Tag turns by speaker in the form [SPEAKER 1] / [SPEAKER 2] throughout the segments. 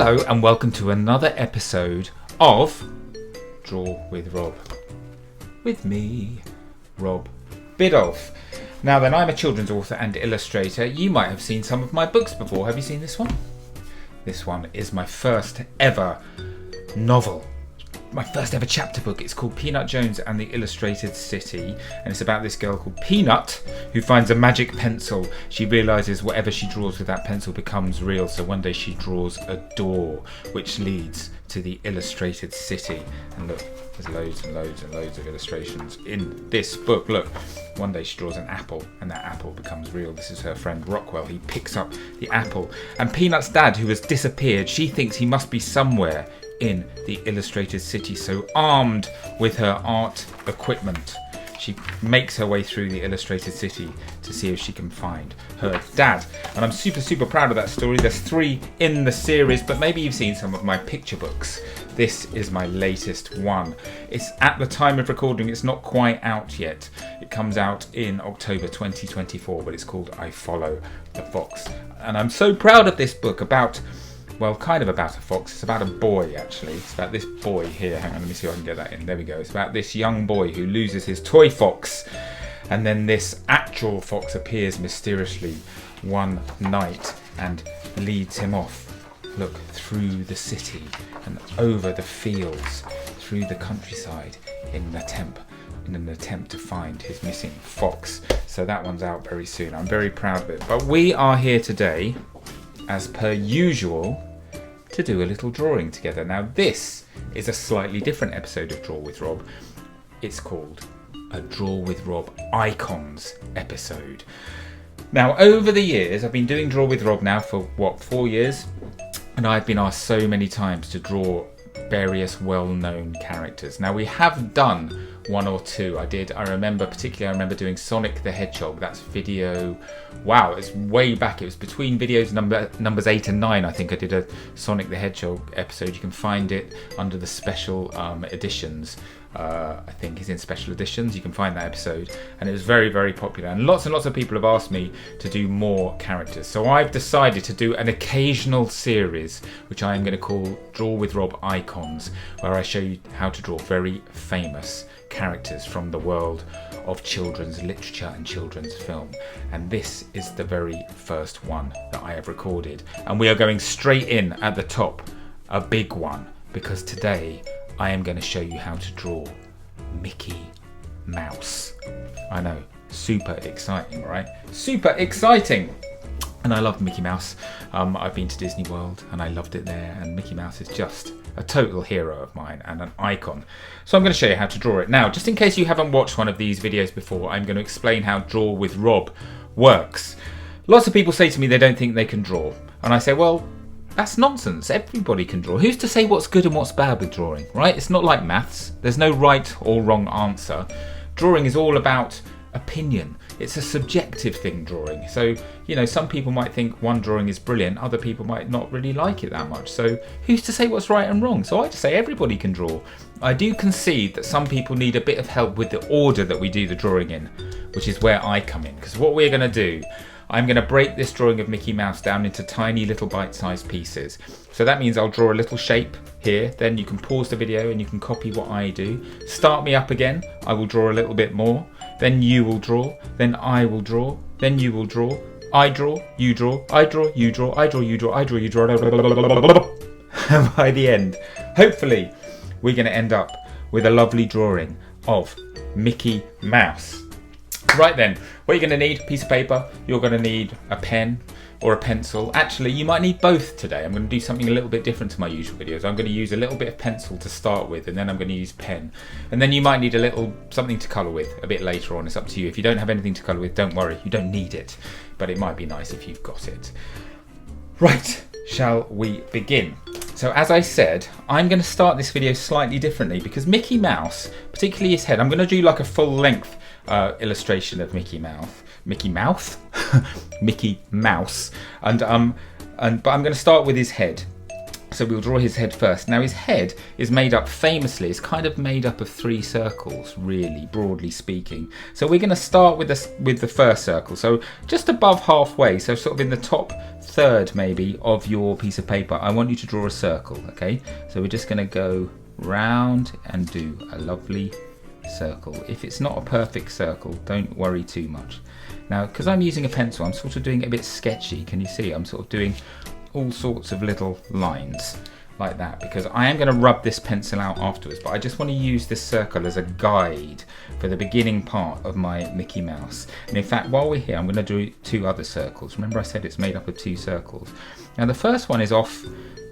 [SPEAKER 1] Hello and welcome to another episode of Draw with Rob. With me, Rob Biddulph. Now then, I'm a children's author and illustrator. You might have seen some of my books before. Have you seen this one? This one is my first ever novel. My first ever chapter book. It's called Peanut Jones and the Illustrated City, and it's about this girl called Peanut who finds a magic pencil. She realises whatever she draws with that pencil becomes real, so one day she draws a door which leads to the Illustrated City. And look, there's loads and loads and loads of illustrations in this book. Look, one day she draws an apple and that apple becomes real. This is her friend Rockwell. He picks up the apple, and Peanut's dad, who has disappeared, she thinks he must be somewhere in the Illustrated City, so armed with her art equipment, she makes her way through the Illustrated City to see if she can find her dad. And I'm super proud of that story. There's 3 in the series, but maybe you've seen some of my picture books. This is my latest one. It's at the time of recording, it's not quite out yet. It comes out in October 2024, but it's called I Follow the Fox. And I'm so proud of this book about, well, kind of about a fox. It's about a boy, actually. It's about this boy here. Hang on, let me see if I can get that in. There we go. It's about this young boy who loses his toy fox. And then this actual fox appears mysteriously one night and leads him off. Look, through the city and over the fields, through the countryside in an attempt to find his missing fox. So that one's out very soon. I'm very proud of it. But we are here today, as per usual, to do a little drawing together. Now this is a slightly different episode of Draw with Rob. It's called a Draw with Rob Icons episode. Now over the years, I've been doing Draw with Rob now for 4 years, and I've been asked so many times to draw various well-known characters. Now we have done 1 or 2. I remember doing Sonic the Hedgehog. That's video, wow, it's way back. It was between videos numbers 8 and 9. I think I did a Sonic the Hedgehog episode. You can find it under the special editions. I think it's in special editions. You can find that episode, and it was very popular, and lots of people have asked me to do more characters. So I've decided to do an occasional series which I am going to call Draw with Rob Icons, where I show you how to draw very famous characters from the world of children's literature and children's film. And this is the very first one that I have recorded, and we are going straight in at the top, a big one, because today I am going to show you how to draw Mickey Mouse. I know, super exciting, right? Super exciting! And I love Mickey Mouse. I've been to Disney World and I loved it there, and Mickey Mouse is just a total hero of mine and an icon. So I'm going to show you how to draw it. Now, just in case you haven't watched one of these videos before, I'm going to explain how Draw with Rob works. Lots of people say to me they don't think they can draw, and I say, well, that's nonsense. Everybody can draw. Who's to say what's good and what's bad with drawing, right? It's not like maths. There's no right or wrong answer. Drawing is all about opinion. It's a subjective thing, drawing. So, you know, some people might think one drawing is brilliant, other people might not really like it that much. So who's to say what's right and wrong? So I just say everybody can draw. I do concede that some people need a bit of help with the order that we do the drawing in, which is where I come in. Because what we're going to do, I'm going to break this drawing of Mickey Mouse down into tiny little bite-sized pieces. So that means I'll draw a little shape here, then you can pause the video and you can copy what I do. Start me up again, I will draw a little bit more, then you will draw, then I will draw, then you will draw, I draw, you draw, I draw, you draw, I draw, you draw, I draw, you draw, and by the end, hopefully, we're going to end up with a lovely drawing of Mickey Mouse. Right then, what you're going to need, a piece of paper, you're going to need a pen or a pencil. Actually, you might need both today. I'm going to do something a little bit different to my usual videos. I'm going to use a little bit of pencil to start with, and then I'm going to use pen. And then you might need a little something to colour with a bit later on. It's up to you. If you don't have anything to colour with, don't worry, you don't need it. But it might be nice if you've got it. Right, shall we begin? So as I said, I'm going to start this video slightly differently because Mickey Mouse, particularly his head, I'm going to do like a full length illustration of Mickey Mouse, Mickey Mouse, but I'm going to start with his head. So we'll draw his head first. Now his head is made up, famously, it's kind of made up of 3 circles, really, broadly speaking. So we're going to start with the first circle, so just above halfway, so sort of in the top third maybe of your piece of paper, I want you to draw a circle, okay? So we're just going to go round and do a lovely circle. If it's not a perfect circle, don't worry too much. Now, because I'm using a pencil, I'm sort of doing it a bit sketchy. Can you see? I'm sort of doing all sorts of little lines like that because I am going to rub this pencil out afterwards, but I just want to use this circle as a guide for the beginning part of my Mickey Mouse. And in fact, while we're here, I'm going to do 2 other circles. Remember I said it's made up of 2 circles. Now the first one is off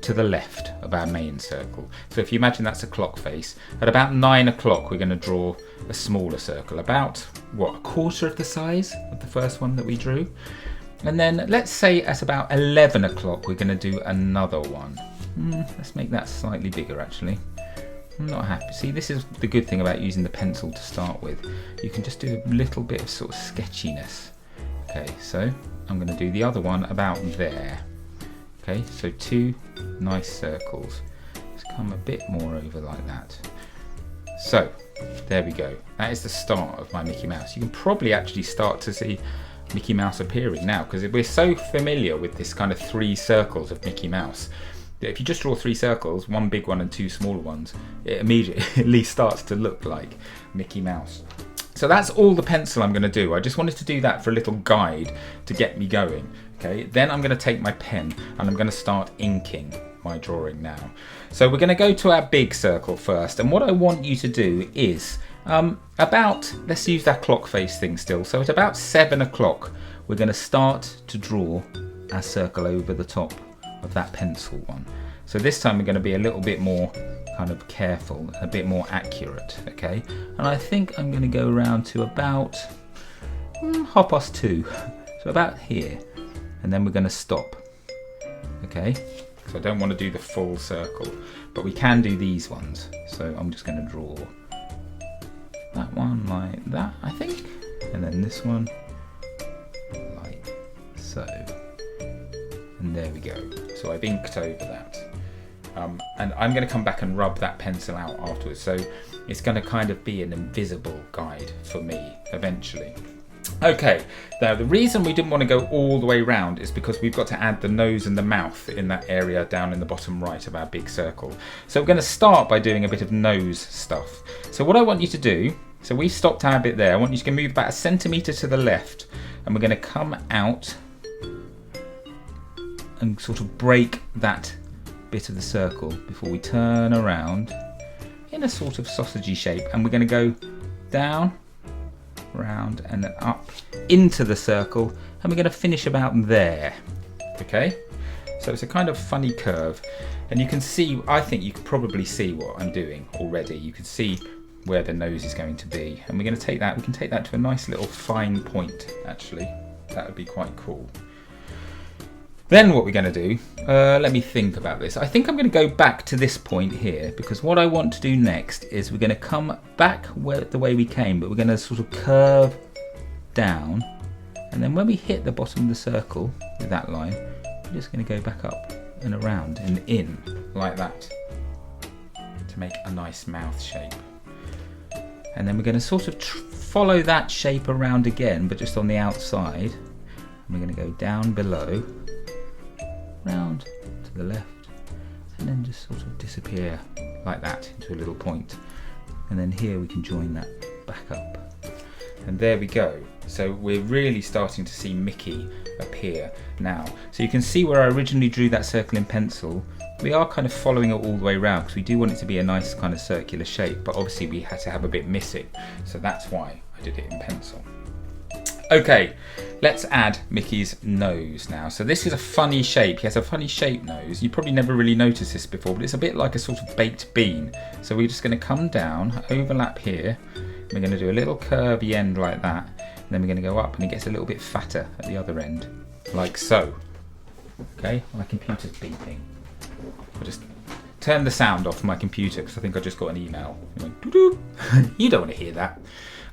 [SPEAKER 1] to the left of our main circle. So if you imagine that's a clock face, at about 9 o'clock we're going to draw a smaller circle, about, what, a quarter of the size of the first one that we drew. And then let's say at about 11 o'clock we're going to do another one. Let's make that slightly bigger actually. I'm not happy. See, this is the good thing about using the pencil to start with. You can just do a little bit of sort of sketchiness. Okay, so I'm going to do the other one about there. Okay, so 2 nice circles. Let's come a bit more over like that. So, there we go. That is the start of my Mickey Mouse. You can probably actually start to see Mickey Mouse appearing now because we're so familiar with this kind of 3 circles of Mickey Mouse that if you just draw 3 circles, 1 big one and 2 smaller ones, it immediately starts to look like Mickey Mouse. So that's all the pencil I'm going to do. I just wanted to do that for a little guide to get me going. Okay, then I'm going to take my pen and I'm going to start inking my drawing now. So we're going to go to our big circle first, and what I want you to do is let's use that clock face thing still. So at about 7 o'clock we're going to start to draw our circle over the top of that pencil one. So this time we're going to be a little bit more kind of careful, a bit more accurate, okay? And I think I'm going to go around to about 2:30, so about here, and then we're going to stop, okay? So I don't want to do the full circle, but we can do these ones. So I'm just going to draw that one like that, I think, and then this one like so, and there we go. So I've inked over that. And I'm going to come back and rub that pencil out afterwards, so it's going to kind of be an invisible guide for me eventually. Okay, now the reason we didn't want to go all the way round is because we've got to add the nose and the mouth in that area down in the bottom right of our big circle. So we're going to start by doing a bit of nose stuff. So what I want you to do, so we stopped our bit there, I want you to move about 1 centimetre to the left, and we're going to come out and sort of break that bit of the circle before we turn around in a sort of sausagey shape, and we're going to go down, round and then up into the circle, and we're going to finish about there. Okay, so it's a kind of funny curve, and you can see, I think you can probably see what I'm doing already. You can see where the nose is going to be, and we're going to take that, we can take that to a nice little fine point actually. That would be quite cool. Then what we're going to do, let me think about this. I think I'm going to go back to this point here, because what I want to do next is we're going to come back the way we came, but we're going to sort of curve down, and then when we hit the bottom of the circle with that line, we're just going to go back up and around and in like that to make a nice mouth shape. And then we're going to sort of follow that shape around again, but just on the outside. And we're going to go down below, round to the left, and then just sort of disappear like that into a little point. And then here we can join that back up. And there we go. So we're really starting to see Mickey appear now. So you can see where I originally drew that circle in pencil. We are kind of following it all the way around because we do want it to be a nice kind of circular shape, but obviously we had to have a bit missing. So that's why I did it in pencil. Okay, let's add Mickey's nose now. So this is a funny shape. He has a funny shaped nose. You probably never really noticed this before, but it's a bit like a sort of baked bean. So we're just going to come down, overlap here. We're going to do a little curvy end like that. And then we're going to go up and it gets a little bit fatter at the other end, like so. Okay, my computer's beeping. I'll just turn the sound off my computer because I think I just got an email. You don't want to hear that.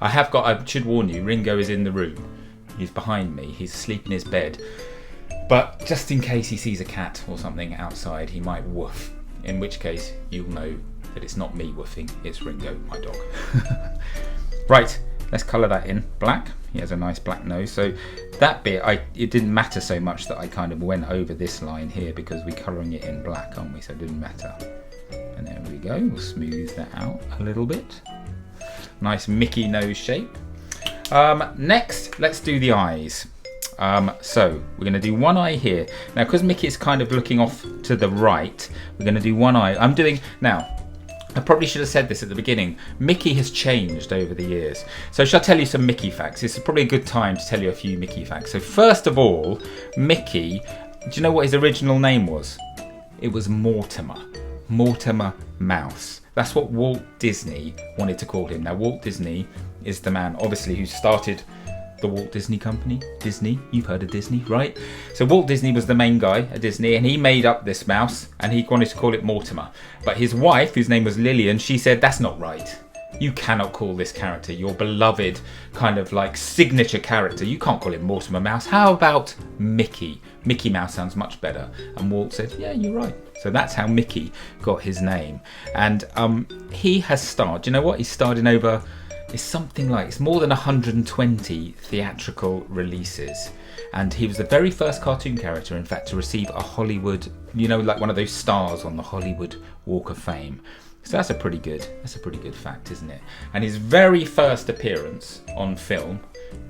[SPEAKER 1] I should warn you, Ringo is in the room. He's behind me. He's asleep in his bed. But just in case he sees a cat or something outside, he might woof, in which case you'll know that it's not me woofing, it's Ringo, my dog. Right, let's colour that in black. He has a nice black nose, so that bit, it didn't matter so much that I kind of went over this line here because we're colouring it in black, aren't we? So it didn't matter. And there we go, we'll smooth that out a little bit. Nice Mickey nose shape. Next, let's do the eyes. So we're going to do one eye here. Now, because Mickey is kind of looking off to the right, we're going to do one eye. Now, I probably should have said this at the beginning. Mickey has changed over the years. So shall I tell you some Mickey facts? It's probably a good time to tell you a few Mickey facts. So first of all, Mickey, do you know what his original name was? It was Mortimer. Mortimer Mouse. That's what Walt Disney wanted to call him. Now, Walt Disney is the man, obviously, who started the Walt Disney Company. Disney, you've heard of Disney, right? So Walt Disney was the main guy at Disney, and he made up this mouse, and he wanted to call it Mortimer. But his wife, whose name was Lillian, she said, that's not right. You cannot call this character your beloved kind of like signature character. You can't call it Mortimer Mouse. How about Mickey? Mickey Mouse sounds much better. And Walt said, yeah, you're right. So that's how Mickey got his name. And he has starred, do you know what? He's starred in it's more than 120 theatrical releases. And he was the very first cartoon character, in fact, to receive a Hollywood, like one of those stars on the Hollywood Walk of Fame. So that's a pretty good fact, isn't it? And his very first appearance on film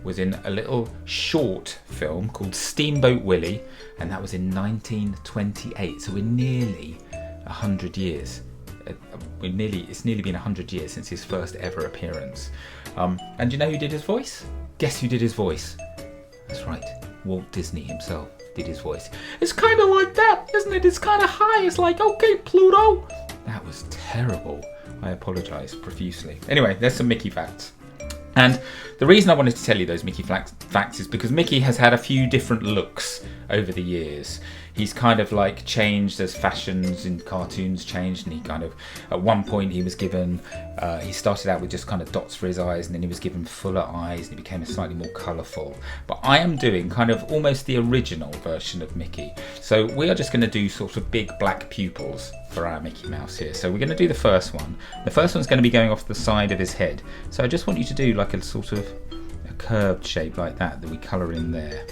[SPEAKER 1] was in a little short film called Steamboat Willie, and that was in 1928. So we're nearly 100 years. It's nearly been 100 years since his first ever appearance. And do you know who did his voice? Guess who did his voice? That's right, Walt Disney himself did his voice. It's kind of like that, isn't it? It's kind of high. It's like, okay, Pluto. That was terrible. I apologise profusely. Anyway, there's some Mickey facts. And the reason I wanted to tell you those Mickey facts is because Mickey has had a few different looks over the years. He's kind of like changed as fashions in cartoons changed, and he kind of, at one point he was given, he started out with just kind of dots for his eyes, and then he was given fuller eyes, and he became slightly more colourful. But I am doing kind of almost the original version of Mickey. So we are just going to do sort of big black pupils for our Mickey Mouse here. So we're going to do the first one. The first one's going to be going off the side of his head. So I just want you to do like a sort of a curved shape like that we colour in there.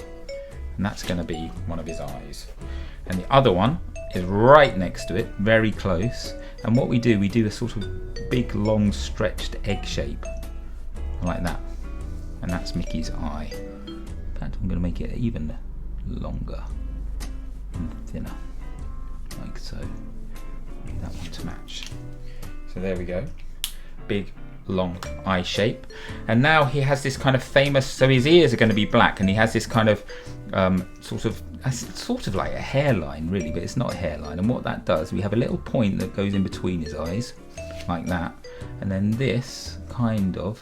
[SPEAKER 1] And that's going to be one of his eyes. And the other one is right next to it, very close. And what we do a sort of big, long, stretched egg shape, like that. And that's Mickey's eye. In fact, I'm going to make it even longer and thinner, like so. Need that one to match. So there we go. Big, long eye shape. And now he has this kind of famous, so his ears are going to be black, and he has this kind of sort of like a hairline really, but it's not a hairline. And what that does, we have a little point that goes in between his eyes like that, and then this kind of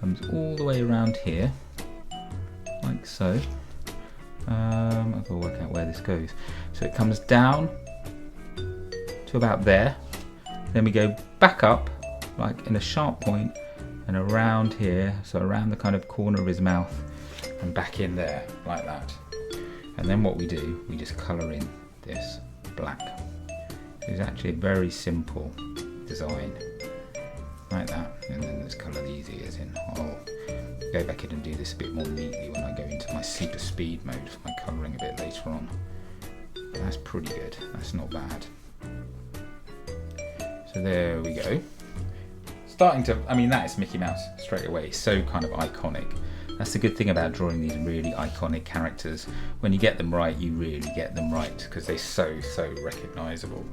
[SPEAKER 1] comes all the way around here like so. I've got to work out where this goes. So it comes down to about there, then we go back up like in a sharp point and around here, so around the kind of corner of his mouth and back in there like that. And then what we do, we just colour in this black. It's actually a very simple design like that, and then let's colour these ears in. I'll go back in and do this a bit more neatly when I go into my super speed mode for my colouring a bit later on. But that's pretty good, that's not bad. So there we go. That is Mickey Mouse straight away, so kind of iconic. That's the good thing about drawing these really iconic characters. When you get them right, you really get them right, because they're so recognisable.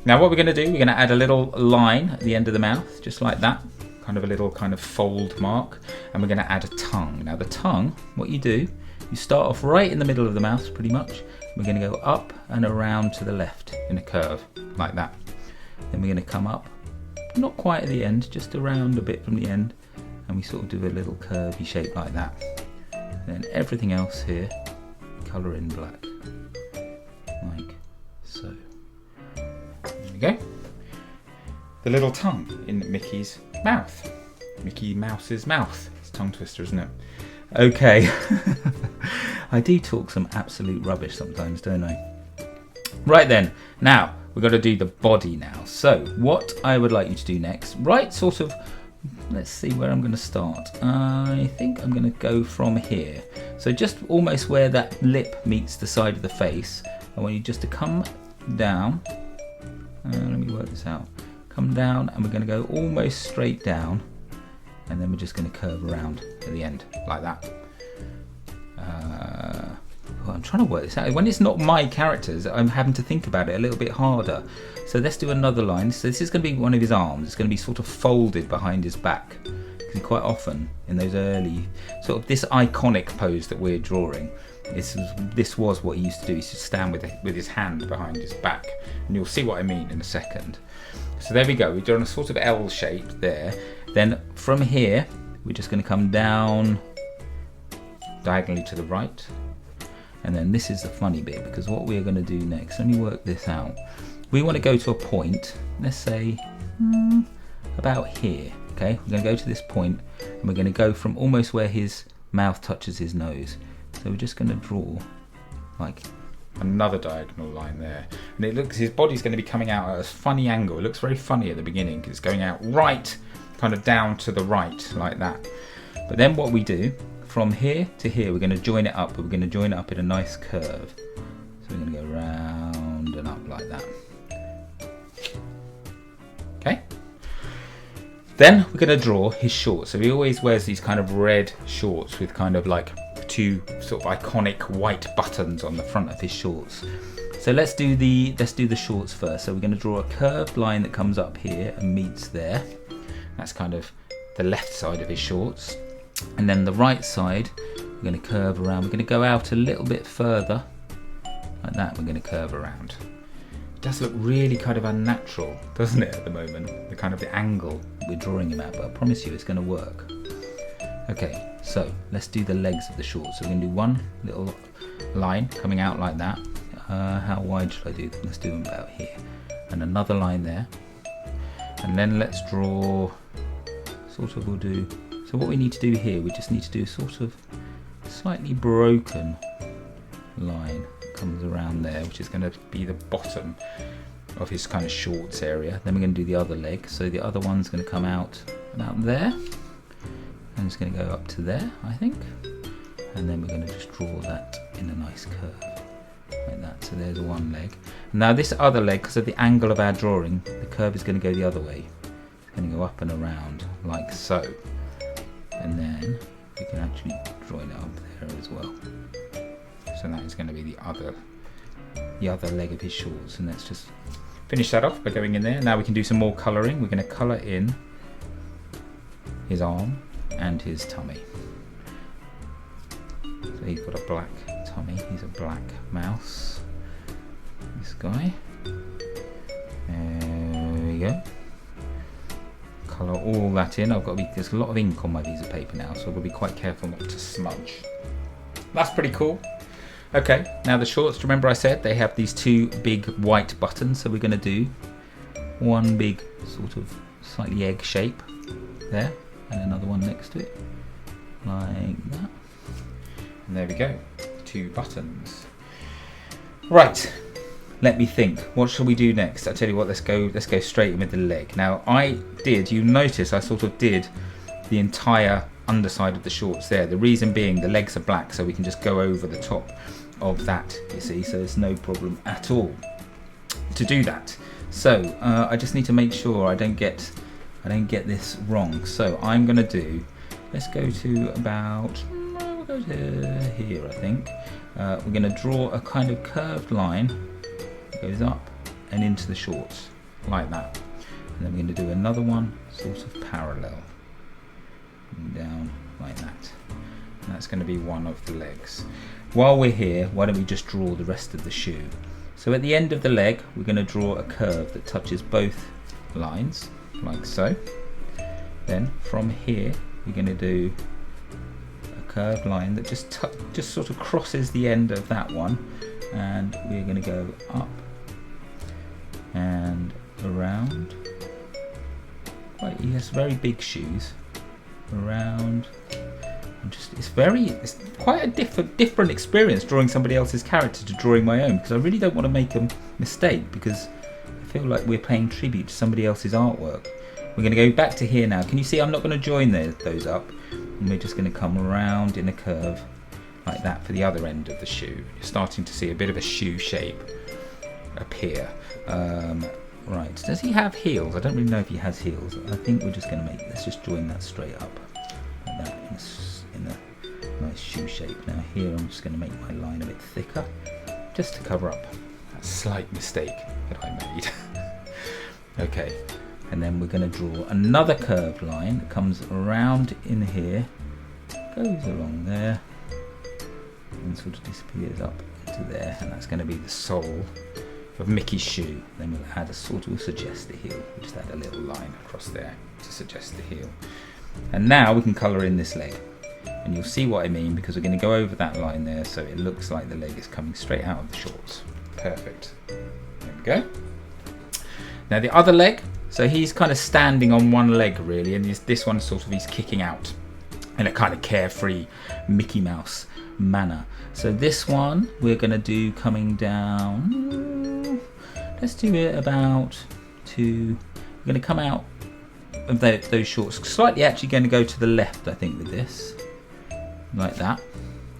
[SPEAKER 1] Now what we're going to do, we're going to add a little line at the end of the mouth, just like that. Kind of a little kind of fold mark. And we're going to add a tongue. Now the tongue, what you do, you start off right in the middle of the mouth, pretty much. We're going to go up and around to the left in a curve, like that. Then we're going to come up, not quite at the end, just around a bit from the end. And we sort of do a little curvy shape like that. And then everything else here, colour in black, like so. There we go. The little tongue in Mickey's mouth. Mickey Mouse's mouth. It's a tongue twister, isn't it? Okay. I do talk some absolute rubbish sometimes, don't I? Right then, now we've got to do the body now. So what I would like you to do next, right sort of, let's see where I'm going to start. I think I'm going to go from here. So just almost where that lip meets the side of the face, I want you just to come down. Let me work this out. Come down, and we're going to go almost straight down, and then we're just going to curve around at the end like that. I'm trying to work this out. When it's not my characters, I'm having to think about it a little bit harder. So let's do another line. So this is going to be one of his arms. It's going to be sort of folded behind his back. Because quite often in those early, sort of this iconic pose that we're drawing, this was what he used to do. He used to stand with his hand behind his back. And you'll see what I mean in a second. So there we go. We've done a sort of L shape there. Then from here, we're just going to come down diagonally to the right. And then this is the funny bit, because what we're going to do next, let me work this out. We want to go to a point, let's say about here. Okay, we're going to go to this point, and we're going to go from almost where his mouth touches his nose. So we're just going to draw like another diagonal line there, and it looks, his body's going to be coming out at a funny angle. It looks very funny at the beginning because it's going out right, kind of down to the right like that. But then what we do, from here to here, we're going to join it up, but we're going to join it up in a nice curve. So we're going to go round and up like that. Okay. Then we're going to draw his shorts. So he always wears these kind of red shorts with kind of like two sort of iconic white buttons on the front of his shorts. So let's do the shorts first. So we're going to draw a curved line that comes up here and meets there. That's kind of the left side of his shorts. And then the right side, we're going to curve around. We're going to go out a little bit further, like that. We're going to curve around. It does look really kind of unnatural, doesn't it, at the moment? The kind of the angle we're drawing him at, but I promise you it's going to work. Okay, so let's do the legs of the shorts. So we're going to do one little line coming out like that. How wide should I do them? Let's do them about here. And another line there. And then let's draw, sort of we'll do, so what we need to do here, we just need to do a sort of slightly broken line that comes around there, which is going to be the bottom of his kind of shorts area. Then we're going to do the other leg. So the other one's going to come out about there, and it's going to go up to there, I think. And then we're going to just draw that in a nice curve, like that. So there's one leg. Now this other leg, because of the angle of our drawing, the curve is going to go the other way. It's going to go up and around, like so. And then we can actually join it up there as well. So that is going to be the other leg of his shorts. And let's just finish that off by going in there. Now we can do some more colouring. We're going to colour in his arm and his tummy. So he's got a black tummy. He's a black mouse. This guy. There we go. Colour all that in. There's a lot of ink on my piece of paper now, so I've got to be quite careful not to smudge. That's pretty cool. Okay, now the shorts, remember I said they have these two big white buttons, so we're going to do one big sort of slightly egg shape there, and another one next to it, like that. And there we go, 2 buttons. Right. Let me think. What shall we do next? I tell you what. Let's go straight in with the leg. Now you notice I sort of did the entire underside of the shorts there. The reason being the legs are black, so we can just go over the top of that. You see, so there's no problem at all to do that. So I just need to make sure I don't get this wrong. So I'm gonna do. Let's go to about. We'll go to here, I think. We're gonna draw a kind of curved line. Goes up and into the shorts like that, and then we're going to do another one sort of parallel down like that, and that's going to be one of the legs. While we're here, why don't we just draw the rest of the shoe? So at the end of the leg, we're going to draw a curve that touches both lines like so. Then from here, we're going to do a curved line that just sort of crosses the end of that one, and we're going to go up and around. He has very big shoes. Around It's quite a different experience drawing somebody else's character to drawing my own, because I really don't want to make a mistake, because I feel like we're paying tribute to somebody else's artwork. We're going to go back to here now. Can you see I'm not going to join those up, and we're just going to come around in a curve like that for the other end of the shoe. You're starting to see a bit of a shoe shape appear. Right, does he have heels? I don't really know if he has heels. I think we're just going to let's just join that straight up like that in a nice shoe shape. Now here I'm just going to make my line a bit thicker, just to cover up that slight mistake that I made. Okay, and then we're going to draw another curved line that comes around in here, goes along there, and sort of disappears up into there, and that's going to be the sole of Mickey's shoe. Then we'll add we'll suggest the heel. We'll just add a little line across there to suggest the heel. And now we can colour in this leg, and you'll see what I mean, because we're going to go over that line there so it looks like the leg is coming straight out of the shorts. Perfect. There we go. Now the other leg, so he's kind of standing on one leg really, and this one sort of he's kicking out in a kind of carefree Mickey Mouse manner. So this one we're going to do coming down, let's do it about we're going to come out of those shorts slightly, actually going to go to the left I think with this, like that,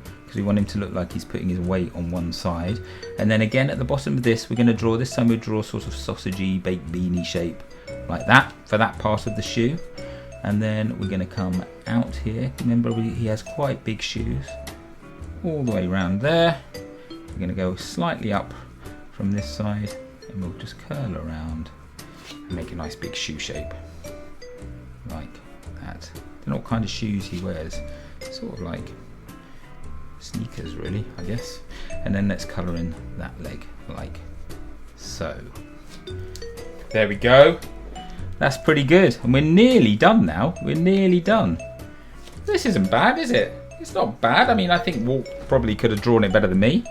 [SPEAKER 1] because we want him to look like he's putting his weight on one side. And then again at the bottom of this we're going to draw, this time we'll draw sort of sausagey baked beanie shape like that for that part of the shoe. And then we're going to come out here, remember he has quite big shoes, all the way around there. We're going to go slightly up from this side, and we'll just curl around and make a nice big shoe shape like that. I don't know what kind of shoes he wears, sort of like sneakers really, I guess. And then let's colour in that leg like so. There we go. That's pretty good, and we're nearly done now. We're nearly done. This isn't bad, is it? It's not bad. I mean, I think Walt probably could have drawn it better than me.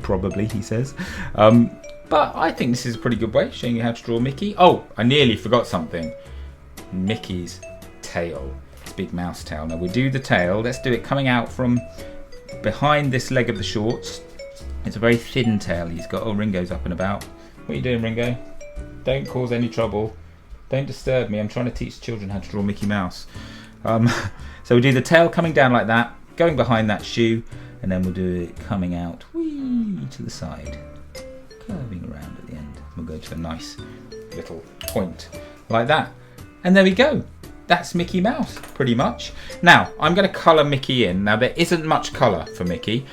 [SPEAKER 1] Probably, he says. But I think this is a pretty good way, showing you how to draw Mickey. Oh, I nearly forgot something. Mickey's tail. His big mouse tail. Now, we do the tail. Let's do it coming out from behind this leg of the shorts. It's a very thin tail he's got. Oh, Ringo's up and about. What are you doing, Ringo? Don't cause any trouble. Don't disturb me. I'm trying to teach children how to draw Mickey Mouse. So we do the tail coming down like that, going behind that shoe, and then we'll do it coming out whee to the side, curving around at the end. We'll go to a nice little point like that. And there we go. That's Mickey Mouse, pretty much. Now, I'm going to colour Mickey in. Now, there isn't much colour for Mickey.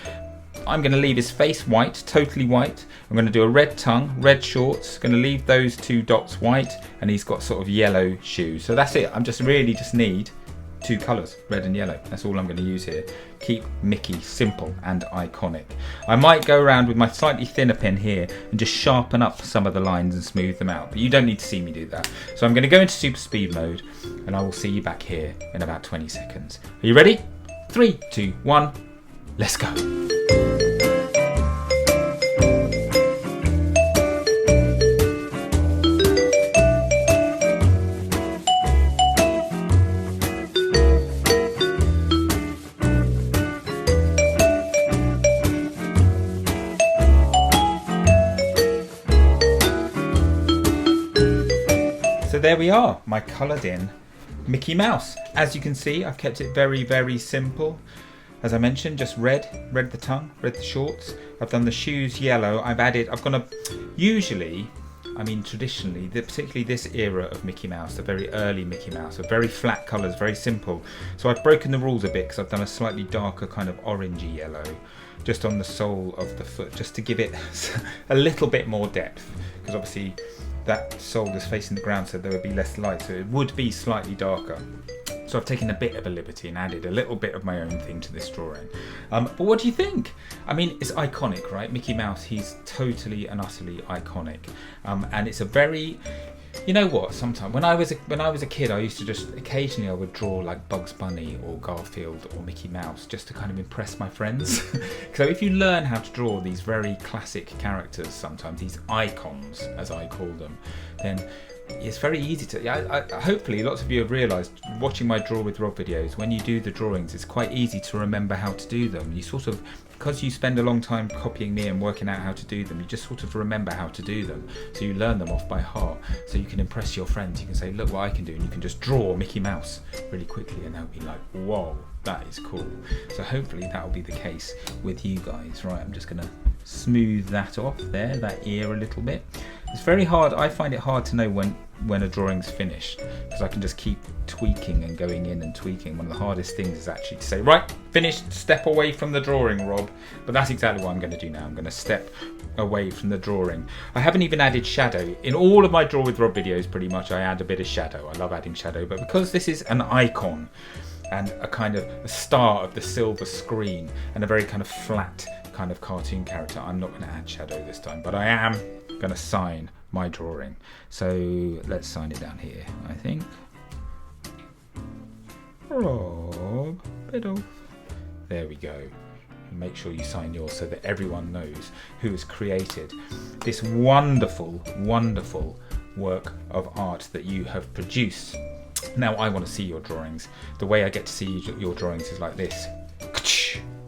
[SPEAKER 1] I'm going to leave his face white, totally white. I'm going to do a red tongue, red shorts. Going to leave those two dots white, and he's got sort of yellow shoes. So that's it. I'm just need two colours, red and yellow. That's all I'm going to use here. Keep Mickey simple and iconic. I might go around with my slightly thinner pen here and just sharpen up some of the lines and smooth them out, but you don't need to see me do that. So I'm going to go into super speed mode, and I will see you back here in about 20 seconds. Are you ready? 3, 2, 1, let's go. So there we are, my coloured in Mickey Mouse. As you can see, I've kept it very, very simple. As I mentioned, just red the tongue, red the shorts. I've done the shoes yellow. Usually, I mean traditionally, particularly this era of Mickey Mouse, the very early Mickey Mouse, are very flat colours, very simple. So I've broken the rules a bit because I've done a slightly darker kind of orangey yellow just on the sole of the foot, just to give it a little bit more depth, because obviously that sole is facing the ground, so there would be less light, so it would be slightly darker. So I've taken a bit of a liberty and added a little bit of my own thing to this drawing. But what do you think? I mean, it's iconic, right? Mickey Mouse, he's totally and utterly iconic. And it's a very, you know what, sometimes when I was a kid, I used to just occasionally I would draw like Bugs Bunny or Garfield or Mickey Mouse just to kind of impress my friends. So if you learn how to draw these very classic characters, sometimes these icons as I call them, then it's very easy to. Hopefully, lots of you have realised watching my Draw with Rob videos. When you do the drawings, it's quite easy to remember how to do them. You sort of, because you spend a long time copying me and working out how to do them, you just sort of remember how to do them. So you learn them off by heart. So you can impress your friends. You can say, "Look what I can do," and you can just draw Mickey Mouse really quickly, and they'll be like, "Whoa, that is cool." So hopefully that will be the case with you guys. Right, I'm just gonna smooth that off there, that ear a little bit. It's very hard. I find it hard to know when a drawing's finished, because I can just keep tweaking and going in and tweaking. One of the hardest things is actually to say, right, finished, step away from the drawing, Rob. But that's exactly what I'm going to do now. I'm going to step away from the drawing. I haven't even added shadow. In all of my Draw with Rob videos, pretty much, I add a bit of shadow. I love adding shadow, but because this is an icon and a kind of a star of the silver screen and a very kind of flat kind of cartoon character, I'm not going to add shadow this time, but I am going to sign my drawing. So let's sign it down here, I think. Rob Biddulph. There we go. And make sure you sign yours so that everyone knows who has created this wonderful, wonderful work of art that you have produced. Now I want to see your drawings. The way I get to see your drawings is like this.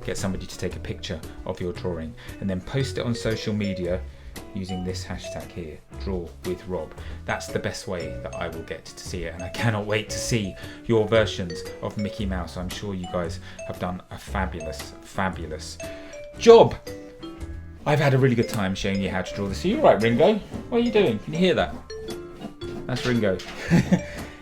[SPEAKER 1] Get somebody to take a picture of your drawing and then post it on social media using this hashtag here, Draw with Rob. That's the best way that I will get to see it, and I cannot wait to see your versions of Mickey Mouse. I'm sure you guys have done a fabulous, fabulous job. I've had a really good time showing you how to draw this. Are you alright, Ringo? What are you doing? Can you hear that? That's Ringo.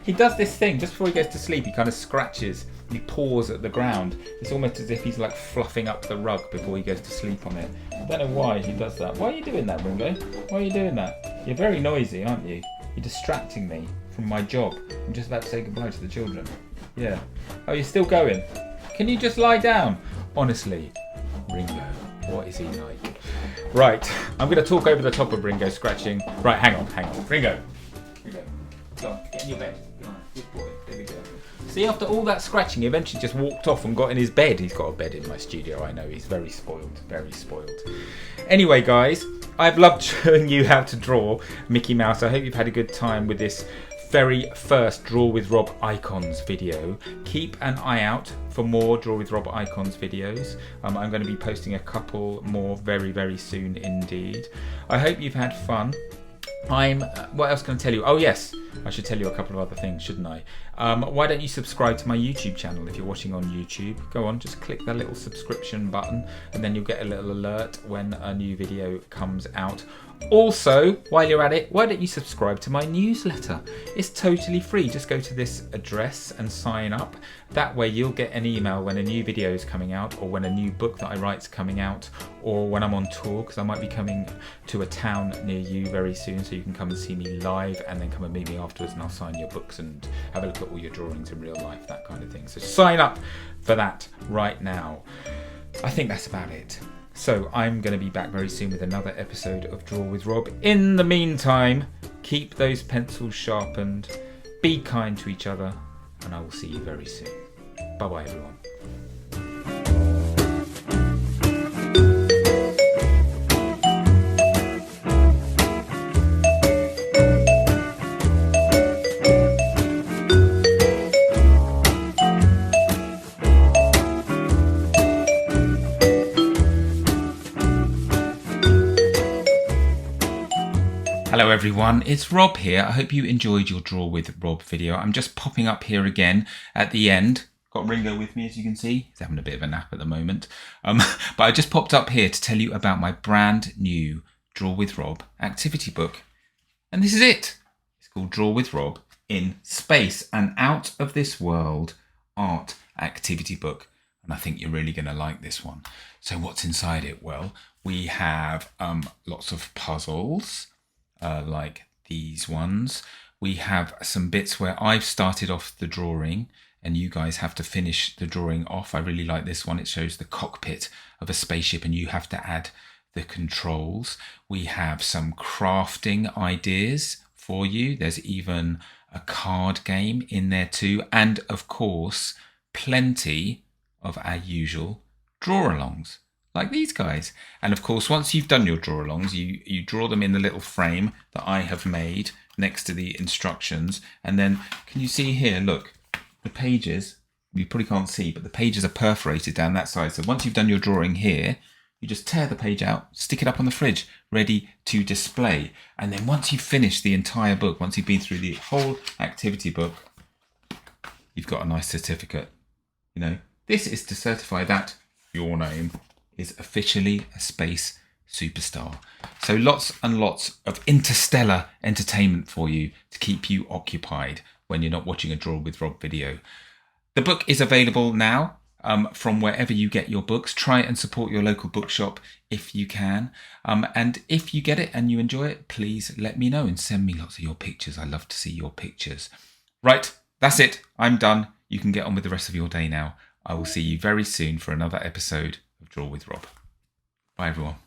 [SPEAKER 1] He does this thing just before he goes to sleep. He kind of scratches, he paws at the ground. It's almost as if he's like fluffing up the rug before he goes to sleep on it. I don't know why he does that. Why are you doing that, Ringo? Why are you doing that? You're very noisy, aren't you? You're distracting me from my job. I'm just about to say goodbye to the children. Yeah. Oh, you're still going? Can you just lie down? Honestly, Ringo, what is he like? Right, I'm going to talk over the top of Ringo scratching. Right, hang on. Ringo. Come on, get in your bed. Good boy. There we go. See, after all that scratching, he eventually just walked off and got in his bed. He's got a bed in my studio, I know. He's very spoiled, very spoiled. Anyway, guys, I've loved showing you how to draw Mickey Mouse. I hope you've had a good time with this very first Draw with Rob Icons video. Keep an eye out for more Draw with Rob Icons videos. I'm going to be posting a couple more very, very soon indeed. I hope you've had fun. What else can I tell you? Oh yes, I should tell you a couple of other things, shouldn't I? Why don't you subscribe to my YouTube channel if you're watching on YouTube? Go on, just click that little subscription button and then you'll get a little alert when a new video comes out. Also, while you're at it, why don't you subscribe to my newsletter? It's totally free. Just go to this address and sign up. That way you'll get an email when a new video is coming out, or when a new book that I write is coming out, or when I'm on tour, because I might be coming to a town near you very soon, so you can come and see me live and then come and meet me afterwards and I'll sign your books and have a look at all your drawings in real life, that kind of thing. So sign up for that right now. I think that's about it. So I'm going to be back very soon with another episode of Draw with Rob. In the meantime, keep those pencils sharpened, be kind to each other, and I will see you very soon. Bye-bye, everyone. Hello everyone, it's Rob here. I hope you enjoyed your Draw with Rob video. I'm just popping up here again at the end. Got Ringo with me, as you can see. He's having a bit of a nap at the moment. But I just popped up here to tell you about my brand new Draw with Rob activity book. And this is it. It's called Draw with Rob in Space, an out of this world art activity book. And I think you're really going to like this one. So what's inside it? Well, we have lots of puzzles. Like these ones. We have some bits where I've started off the drawing and you guys have to finish the drawing off. I really like this one. It shows the cockpit of a spaceship and you have to add the controls. We have some crafting ideas for you. There's even a card game in there too. And of course, plenty of our usual draw-alongs. Like these guys. And of course, once you've done your draw-alongs, you draw them in the little frame that I have made next to the instructions. And then can you see here, look, the pages, you probably can't see, but the pages are perforated down that side. So once you've done your drawing here, you just tear the page out, stick it up on the fridge, ready to display. And then once you've finished the entire book, once you've been through the whole activity book, you've got a nice certificate. You know, this is to certify that your name is officially a space superstar. So lots and lots of interstellar entertainment for you to keep you occupied when you're not watching a Draw with Rob video. The book is available now from wherever you get your books. Try and support your local bookshop if you can. And if you get it and you enjoy it, please let me know and send me lots of your pictures. I love to see your pictures. Right, that's it. I'm done. You can get on with the rest of your day now. I will see you very soon for another episode of Draw with Rob. Bye, everyone.